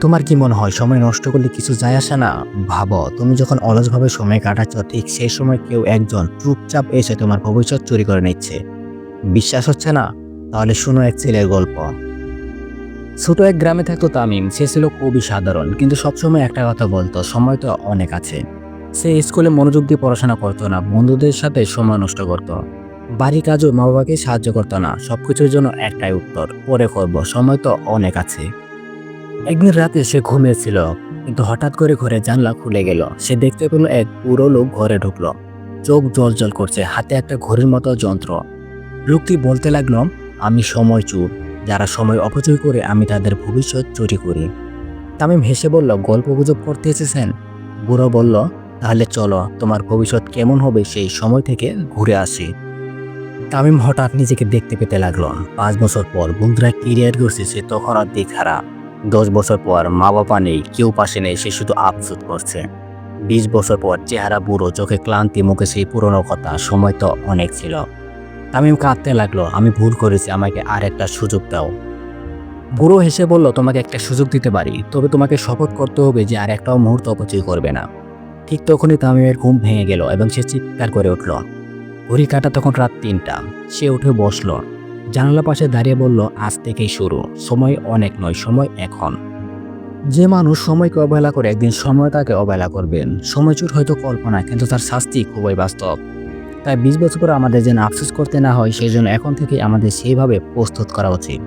তোমার কি মনে হয় সময় নষ্ট করলে কিছু যায় আসে না? ভাবো, তুমি যখন অলসভাবে সময় কাটাচ্ছ ঠিক সেই সময় কেউ একজন চুপচাপ এসে তোমার ভবিষ্যৎ চুরি করে নিচ্ছে। বিশ্বাস হচ্ছে না? তাহলে শুনো এক ছেলের গল্প। ছোট এক গ্রামে থাকতো তামিম। সে ছিল খুবই সাধারণ, কিন্তু সবসময় একটা কথা বলতো, সময় তো অনেক আছে। সে স্কুলে মনোযোগ দিয়ে পড়াশোনা করতো না, বন্ধুদের সাথে সময় নষ্ট করত। বাড়ির কাজও মা বাবাকে সাহায্য করতো না। সবকিছুর জন্য একটাই উত্তর, পরে করব, সময় তো অনেক আছে। একদিন রাতে সে ঘুমিয়েছিল, কিন্তু হঠাৎ করে ঘরে জানলা খুলে গেল। সে দেখতে পেল এক বুড়ো লোক ঘরে ঢুকলো। চোখ জ্বলজ্বল করছে, হাতে একটা ঘড়ির মতো যন্ত্র। লোকটি বলতে লাগলো, আমি সময় চোর। যারা সময় অপচয় করে আমি তাদের ভবিষ্যৎ চুরি করি। তামিম হেসে বলল, গল্প গুজব করতে এসেছেন? বুড়ো বলল, তাহলে চলো, তোমার ভবিষ্যৎ কেমন হবে সেই সময় থেকে ঘুরে আসি। তামিম হঠাৎ নিজেকে দেখতে পেতে লাগলো 5 বছর পর। বন্ধুরা ক্যারিয়ার করছে, সে তখন আর দিকহারা। 10 বছর পর মা বাবা নেই, কেউ পাশে নেই, সে শুধু আফসোস করছে। 20 বছর পর চেহারা বুড়ো, চোখে ক্লান্তি, মুখে সেই পুরনো কথা, সময় তো অনেক ছিল। তামিম কাঁদতে লাগলো, আমি ভুল করেছি, আমাকে আর একটা সুযোগ দাও। বুড়ো হেসে বলল, তোমাকে একটা সুযোগ দিতে পারি, তবে তোমাকে শপথ করতে হবে যে আর একটাও মুহূর্ত অপচয় করবে না। ঠিক তখনই তামিমের ঘুম ভেঙে গেল এবং সে চিৎকার করে উঠল। ঘড়ি কাটা তখন রাত 3টা। সে উঠে বসলো, জানালা পাশে দাঁড়িয়ে বলল, আজ থেকেই শুরু। সময় অনেক নয়, সময় এখন। যে মানুষ সময়কে অবহেলা করে একদিন সময় তাকে অবহেলা করবেন। সময় চুর হয়তো কল্পনা, কিন্তু তার শাস্তি খুবই বাস্তব। তাই 20 বছর পরে আমাদের যেন আফসোস করতে না হয়, সেই জন্য এখন থেকে আমাদের সেইভাবে প্রস্তুত করা উচিত।